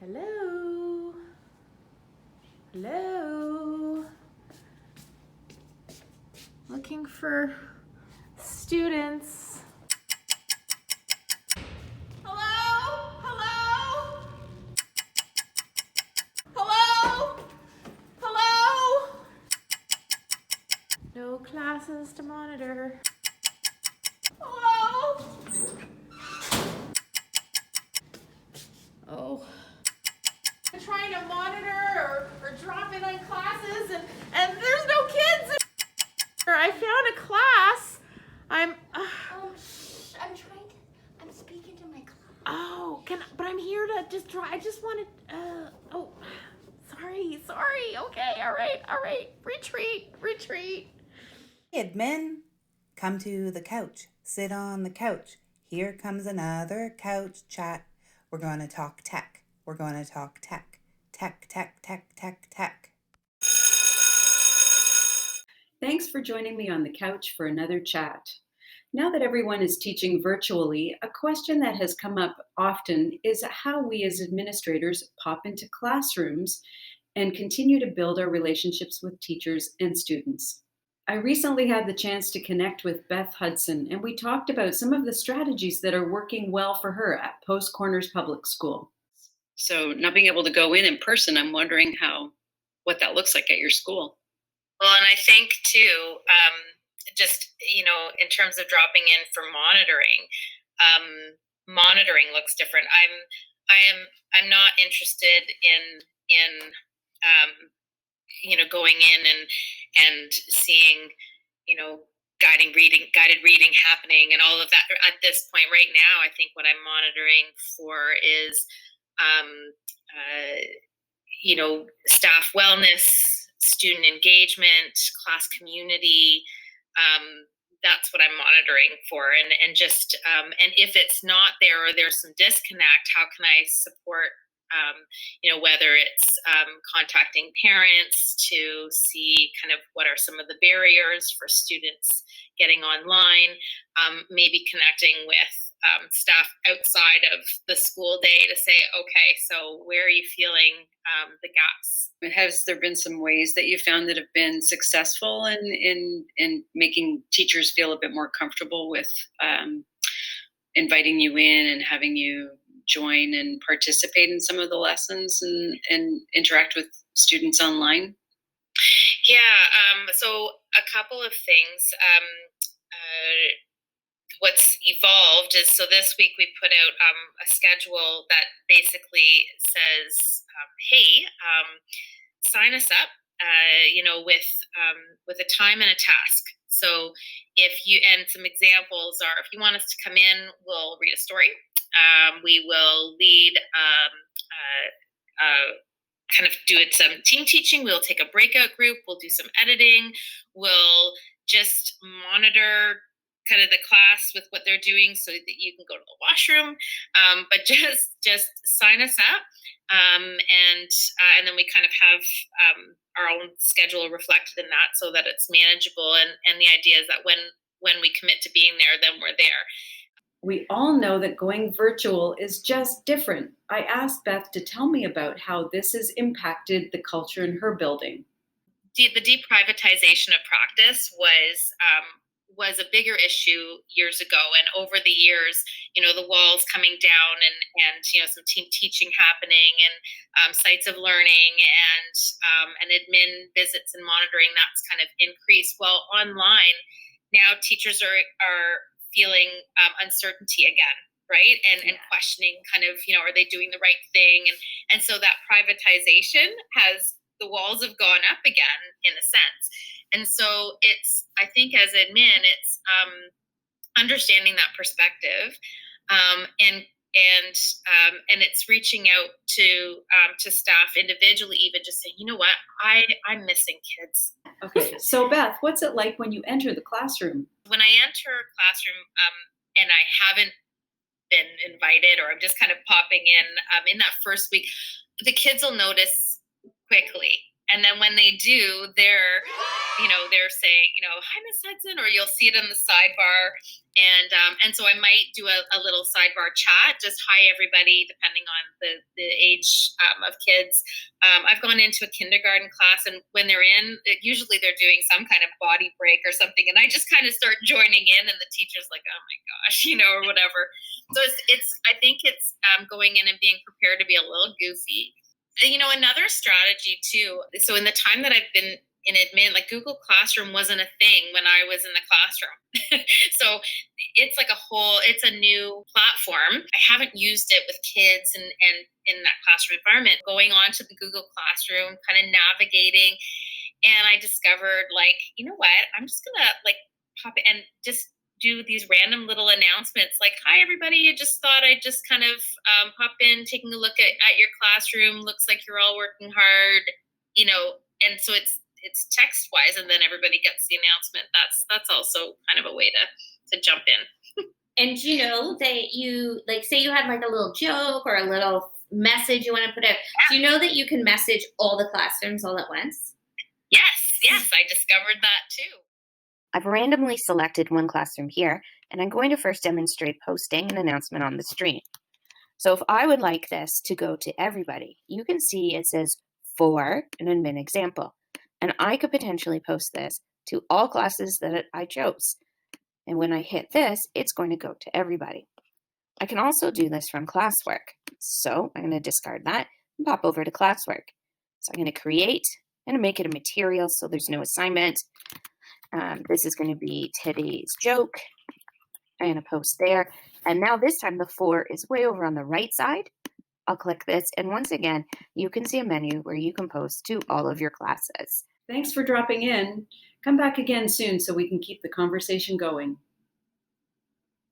Hello? Hello? Looking for students. Hello? Hello? Hello? Hello? No classes to monitor. Hello? Oh. I'm trying to monitor or drop in on classes and there's no kids. I found a class. I'm speaking to my class. Oh, but I'm here to just try. I just wanted, sorry. Okay, all right. Retreat. Admin, come to the couch. Sit on the couch. Here comes another couch chat. We're going to talk tech. We're going to talk tech. Tech. Thanks for joining me on the couch for another chat. Now that everyone is teaching virtually, a question that has come up often is how we as administrators pop into classrooms and continue to build our relationships with teachers and students. I recently had the chance to connect with Beth Hudson, and we talked about some of the strategies that are working well for her at Post Corners Public School. So not being able to go in person, I'm wondering what that looks like at your school. Well, and I think too, just in terms of dropping in for monitoring, monitoring looks different. I'm not interested in going in and seeing guided reading happening and all of that at this point right now. I think what I'm monitoring for is staff wellness, student engagement, class community. That's what I'm monitoring for, and just and if it's not there or there's some disconnect, how can I support? Whether it's contacting parents to see kind of what are some of the barriers for students getting online, maybe connecting with staff outside of the school day to say, okay, so where are you feeling the gaps? Has there been some ways that you found that have been successful in making teachers feel a bit more comfortable with inviting you in and having you join and participate in some of the lessons and interact with students online? Yeah, so a couple of things. What's evolved is, so this week we put out a schedule that basically says, hey, sign us up, with a time and a task. So and some examples are, if you want us to come in, we'll read a story. We will lead kind of do some team teaching. We'll take a breakout group. We'll do some editing. We'll just monitor kind of the class with what they're doing so that you can go to the washroom. But just sign us up. And then we kind of have our own schedule reflected in that so that it's manageable. And the idea is that when we commit to being there, then we're there. We all know that going virtual is just different. I asked Beth to tell me about how this has impacted the culture in her building. The deprivatization of practice was a bigger issue years ago, and over the years, the walls coming down and some team teaching happening and sites of learning and admin visits and monitoring, that's kind of increased. Well, online now, teachers are feeling uncertainty again, right? And questioning kind of, are they doing the right thing? And so that privatization the walls have gone up again in a sense. And so I think as admin, it's understanding that perspective, and it's reaching out to staff individually, even just saying, you know what, I'm missing kids. Okay, so Beth, what's it like when you enter the classroom? When I enter a classroom and I haven't been invited, or I'm just kind of popping in that first week, the kids will notice quickly And then when they do, they're saying, hi, Miss Hudson, or you'll see it in the sidebar. And so I might do a little sidebar chat, just hi everybody, depending on the age of kids. I've gone into a kindergarten class, and when they're usually they're doing some kind of body break or something, and I just kind of start joining in, and the teacher's like, oh my gosh, or whatever. So I think it's going in and being prepared to be a little goofy. Another strategy too. So in the time that I've been in admin, like Google Classroom wasn't a thing when I was in the classroom. So it's it's a new platform. I haven't used it with kids and in that classroom environment. Going on to the Google Classroom, kind of navigating, and I discovered you know what? I'm just gonna pop it and just do these random little announcements like, hi everybody, I just thought I'd just kind of pop in, taking a look at your classroom. Looks like you're all working hard, and so it's text wise, and then everybody gets the announcement. That's also kind of a way to jump in. And that you say you had a little joke or a little message you want to put out. Do you know that you can message all the classrooms all at once? Yes, I discovered that too. I've randomly selected one classroom here, and I'm going to first demonstrate posting an announcement on the stream. So if I would like this to go to everybody, you can see it says for an admin example. And I could potentially post this to all classes that I chose. And when I hit this, it's going to go to everybody. I can also do this from classwork. So I'm going to discard that and pop over to classwork. So I'm going to create and make it a material so there's no assignment. This is going to be today's joke. I'm going to post there. And now this time the for is way over on the right side. I'll click this, and once again, you can see a menu where you can post to all of your classes. Thanks for dropping in. Come back again soon so we can keep the conversation going.